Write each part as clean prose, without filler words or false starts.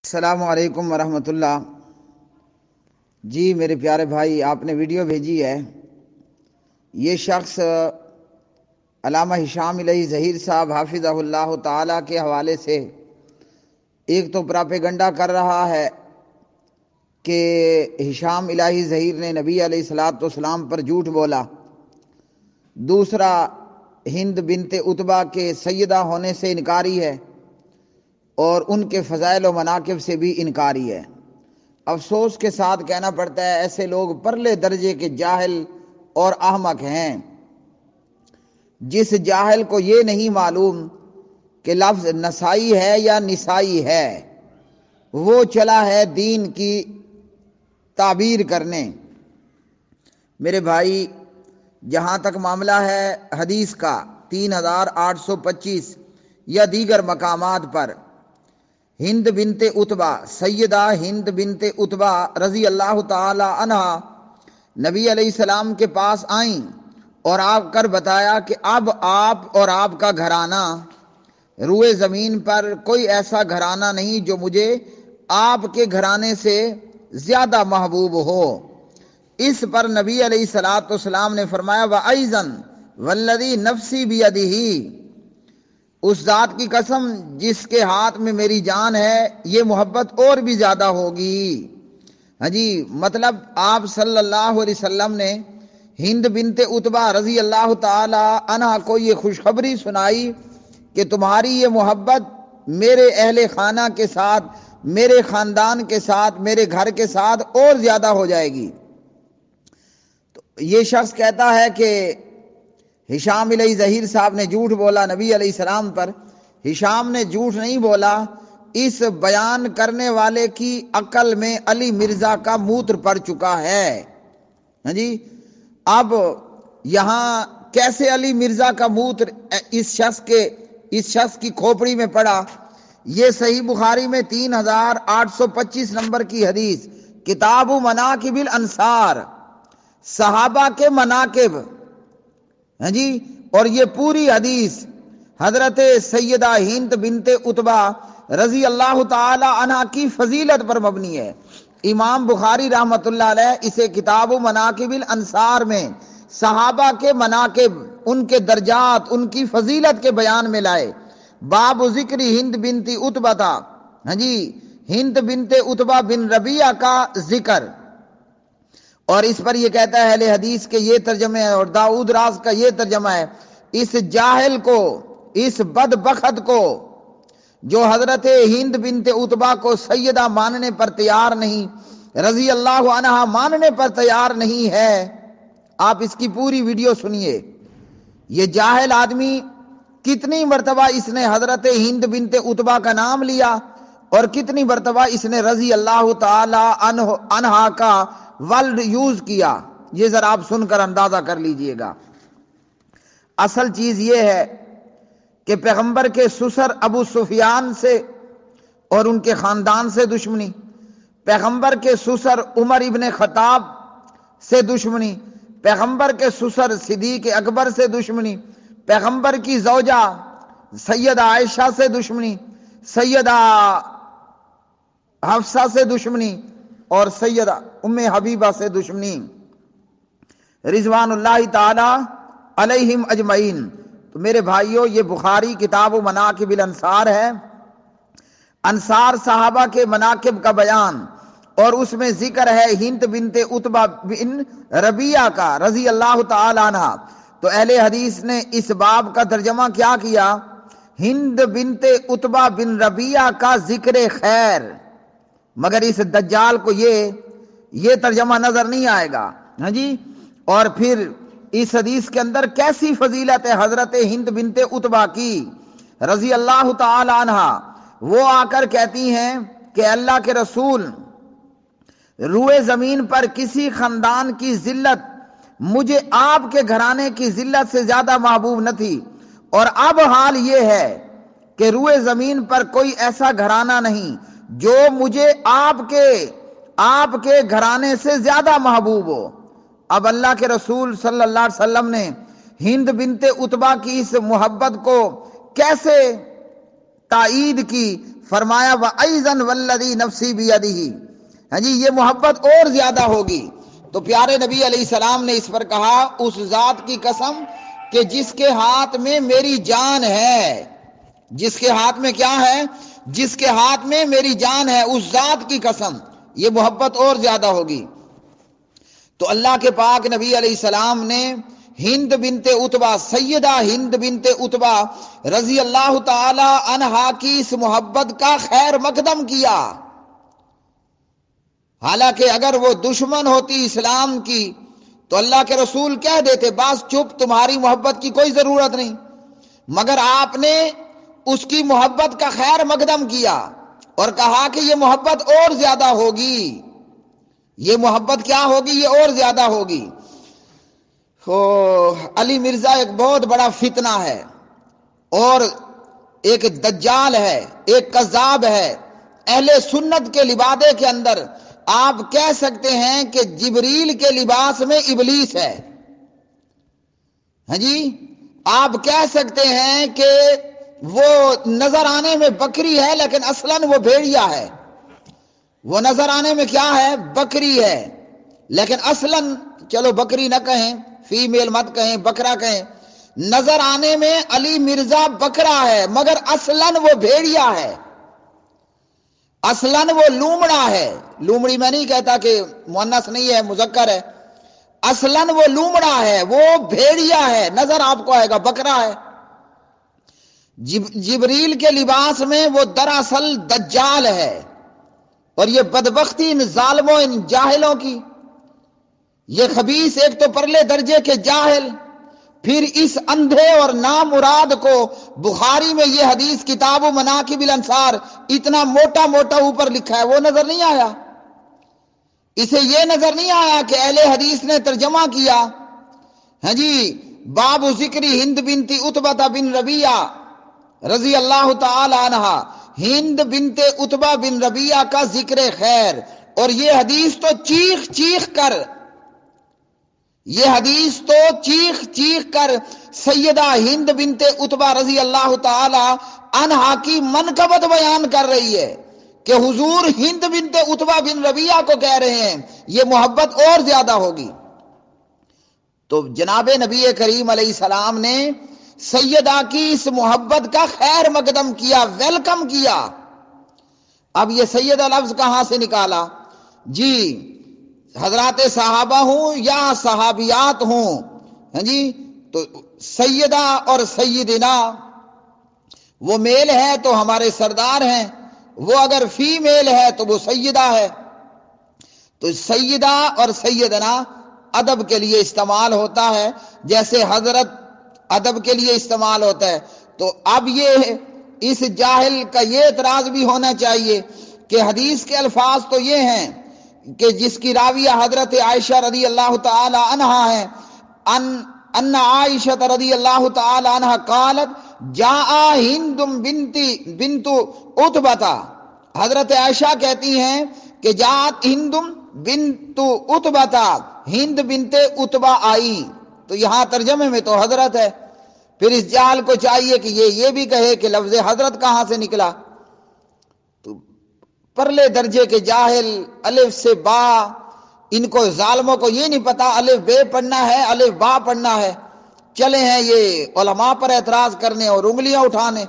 السلام علیکم ورحمۃ اللہ۔ جی میرے پیارے بھائی، آپ نے ویڈیو بھیجی ہے۔ یہ شخص علامہ ہشام الہی ظہیر صاحب حافظہ اللہ تعالیٰ کے حوالے سے ایک تو پراپیگنڈا کر رہا ہے کہ ہشام الہی ظہیر نے نبی علیہ الصلوۃ والسلام پر جھوٹ بولا، دوسرا ہند بنت عتبہ کے سیدہ ہونے سے انکاری ہے اور ان کے فضائل و مناقب سے بھی انکاری ہے۔ افسوس کے ساتھ کہنا پڑتا ہے ایسے لوگ پرلے درجے کے جاہل اور احمق ہیں۔ جس جاہل کو یہ نہیں معلوم کہ لفظ نسائی ہے یا نسائی ہے، وہ چلا ہے دین کی تعبیر کرنے۔ میرے بھائی، جہاں تک معاملہ ہے حدیث کا 3825 یا دیگر مقامات پر، ہند بنت عتبہ، سیدہ ہند بنت عتبہ رضی اللہ تعالی عنہ نبی علیہ السلام کے پاس آئیں اور آ کر بتایا کہ اب آپ اور آپ کا گھرانہ، روئے زمین پر کوئی ایسا گھرانہ نہیں جو مجھے آپ کے گھرانے سے زیادہ محبوب ہو۔ اس پر نبی علیہ الصلوۃ والسلام نے فرمایا وَأَيْضًا وَالَّذِي نَفْسِي بِيَدِهِ، اس ذات کی قسم جس کے ہاتھ میں میری جان ہے، یہ محبت اور بھی زیادہ ہوگی۔ ہاں جی، مطلب آپ صلی اللہ علیہ وسلم نے ہند بنت عتبہ رضی اللہ تعالی عنہ کو یہ خوشخبری سنائی کہ تمہاری یہ محبت میرے اہل خانہ کے ساتھ، میرے خاندان کے ساتھ، میرے گھر کے ساتھ اور زیادہ ہو جائے گی۔ تو یہ شخص کہتا ہے کہ ہشام الہی ظہیر صاحب نے جھوٹ بولا نبی علیہ السلام پر۔ ہشام نے جھوٹ نہیں بولا، اس بیان کرنے والے کی عقل میں علی مرزا کا موتر پڑ چکا ہے۔ ہاں جی، اب یہاں کیسے علی مرزا کا موتر اس شخص کی کھوپڑی میں پڑا؟ یہ صحیح بخاری میں 3825 نمبر کی حدیث، کتاب مناقب الانصار، صحابہ کے مناقب، ہاں جی، اور یہ پوری حدیث حضرت سیدہ ہند بنت عتبہ رضی اللہ تعالی عنہ کی فضیلت پر مبنی ہے۔ امام بخاری رحمۃ اللہ علیہ اسے کتاب مناقب الانصار میں صحابہ کے مناقب، ان کے درجات، ان کی فضیلت کے بیان میں لائے۔ باب ذکر ہند بنت عتبہ تھا، ہاں جی، ہند بنت عتبہ بن ربیعہ کا ذکر، اور اس پر یہ کہتا ہے اہل حدیث کے یہ ترجمہ ہے اور داؤد راز کا یہ ترجمہ ہے، اس جاہل کو، اس بدبخت کو جو حضرت ہند بنت عتبہ کو سیدہ ماننے پر تیار نہیں، رضی اللہ عنہ ماننے پر تیار نہیں ہے، آپ اس کی پوری ویڈیو سنیے۔ یہ جاہل آدمی کتنی مرتبہ اس نے حضرت ہند بنت عتبہ کا نام لیا اور کتنی مرتبہ اس نے رضی اللہ تعالی عنہ کا ورڈ یوز کیا، یہ ذرا آپ سن کر اندازہ کر لیجئے گا۔ اصل چیز یہ ہے کہ پیغمبر کے سسر ابو سفیان سے اور ان کے خاندان سے دشمنی، پیغمبر کے سسر عمر ابن خطاب سے دشمنی، پیغمبر کے سسر صدیق اکبر سے دشمنی، پیغمبر کی زوجہ سیدہ عائشہ سے دشمنی، سیدہ حفصہ سے دشمنی اور سیدہ ام حبیبہ سے دشمنی، رضوان اللہ تعالی علیہم اجمعین۔ تو میرے بھائیوں، یہ بخاری کتاب و مناقب الانصار ہے، انصار صحابہ کے مناقب کا بیان، اور اس میں ذکر ہے ہند بنت عتبہ بن ربیعہ کا رضی اللہ تعالی عنہ۔ تو اہل حدیث نے اس باب کا ترجمہ کیا کیا؟ ہند بنت عتبہ بن ربیعہ کا ذکر خیر، مگر اس دجال کو یہ ترجمہ نظر نہیں آئے گا، ہاں جی۔ اور پھر اس حدیث کے اندر کیسی فضیلت ہے حضرت ہند بنت عتبہ کی رضی اللہ تعالی عنہ، وہ آ کر کہتی ہیں کہ اللہ کے رسول، روئے زمین پر کسی خاندان کی ذلت مجھے آپ کے گھرانے کی ذلت سے زیادہ محبوب نہ تھی، اور اب حال یہ ہے کہ روئے زمین پر کوئی ایسا گھرانہ نہیں جو مجھے آپ کے گھرانے سے زیادہ محبوب ہو۔ اب اللہ کے رسول صلی اللہ علیہ وسلم نے ہند بنت عتبہ کی اس محبت کو کیسے تائید کی؟ فرمایا وَأَيْضًا وَالَّذِي نَفْسِي بِيَدِهِ، ہاں جی یہ محبت اور زیادہ ہوگی۔ تو پیارے نبی علیہ السلام نے اس پر کہا اس ذات کی قسم کہ جس کے ہاتھ میں میری جان ہے، جس کے ہاتھ میں کیا ہے؟ جس کے ہاتھ میں میری جان ہے، اس ذات کی قسم یہ محبت اور زیادہ ہوگی۔ تو اللہ کے پاک نبی علیہ السلام نے ہند بنت عتبہ، سیدہ ہند بنت عتبہ رضی اللہ تعالی عنہا کی اس محبت کا خیر مقدم کیا۔ حالانکہ اگر وہ دشمن ہوتی اسلام کی تو اللہ کے رسول کہہ دیتے بس چپ، تمہاری محبت کی کوئی ضرورت نہیں، مگر آپ نے اس کی محبت کا خیر مقدم کیا اور کہا کہ یہ محبت اور زیادہ ہوگی، یہ محبت کیا ہوگی؟ یہ اور زیادہ ہوگی۔ علی مرزا ایک بہت بڑا فتنہ ہے اور ایک دجال ہے، ایک کذاب ہے۔ اہل سنت کے لبادے کے اندر آپ کہہ سکتے ہیں کہ جبریل کے لباس میں ابلیس ہے، ہاں جی آپ کہہ سکتے ہیں کہ وہ نظر آنے میں بکری ہے لیکن اصلاً وہ بھیڑیا ہے، وہ نظر آنے میں کیا ہے؟ بکری ہے، لیکن اصلاً چلو بکری نہ کہیں، فیمیل مت کہیں، بکرا کہیں، نظر آنے میں علی مرزا بکرا ہے مگر اصلاً وہ بھیڑیا ہے، اصلاً وہ لومڑا ہے۔ لومڑی میں نہیں کہتا کہ مؤنث نہیں ہے، مذکر ہے، اصلاً وہ لومڑا ہے، وہ بھیڑیا ہے، نظر آپ کو آئے گا بکرا ہے۔ جبریل کے لباس میں وہ دراصل دجال ہے۔ اور یہ بدبختی ان ظالموں، ان جاہلوں کی، یہ خبیث ایک تو پرلے درجے کے جاہل، پھر اس اندھے اور نامراد کو بخاری میں یہ حدیث کتاب و مناقب الانصار اتنا موٹا موٹا اوپر لکھا ہے، وہ نظر نہیں آیا، اسے یہ نظر نہیں آیا کہ اہل حدیث نے ترجمہ کیا، ہاں جی باب ذکری ہند بنت عتبہ بن ربیعہ رضی اللہ تعالی عنہا، ہند بنت عتبہ بن ربیعہ کا ذکر خیر، اور یہ حدیث تو چیخ چیخ کر، یہ حدیث تو چیخ چیخ کر سیدہ ہند بنت عتبہ رضی اللہ تعالی عنہا کی منقبت بیان کر رہی ہے کہ حضور ہند بنت عتبہ بن ربیعہ کو کہہ رہے ہیں یہ محبت اور زیادہ ہوگی۔ تو جناب نبی کریم علیہ السلام نے سیدہ کی اس محبت کا خیر مقدم کیا، ویلکم کیا۔ اب یہ سیدہ لفظ کہاں سے نکالا؟ جی حضرات صحابہ ہوں یا صحابیات ہوں، ہاں جی تو سیدہ اور سیدنا، وہ میل ہے تو ہمارے سردار ہیں، وہ اگر فیمیل ہے تو وہ سیدہ ہے۔ تو سیدہ اور سیدنا ادب کے لیے استعمال ہوتا ہے، جیسے حضرت ادب کے لیے استعمال ہوتا ہے۔ تو اب یہ اس جاہل کا یہ اعتراض بھی ہونا چاہیے کہ حدیث کے الفاظ تو یہ ہیں کہ جس کی راویہ حضرت عائشہ رضی اللہ تعالی عنہا ہے، ان عائشہ رضی اللہ تعالی عنہا قالت جاء ہند بنت عتبہ، حضرت عائشہ کہتی ہیں کہ جاءت ہند بنت عتبہ، ہند بنت عتبہ آئی، تو یہاں ترجمے میں تو حضرت ہے، پھر اس جال کو چاہیے کہ یہ بھی کہے کہ لفظ حضرت کہاں سے نکلا۔ تو پرلے درجے کے جاہل، الف سے با، ان کو ظالموں کو یہ نہیں پتا الف بے پڑھنا ہے، الف با پڑھنا ہے، چلے ہیں یہ علماء پر اعتراض کرنے اور انگلیاں اٹھانے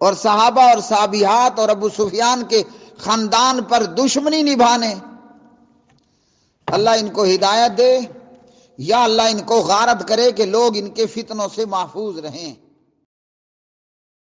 اور صحابہ اور صحابیات اور ابو سفیان کے خاندان پر دشمنی نبھانے۔ اللہ ان کو ہدایت دے، یا اللہ ان کو غارت کرے کہ لوگ ان کے فتنوں سے محفوظ رہیں۔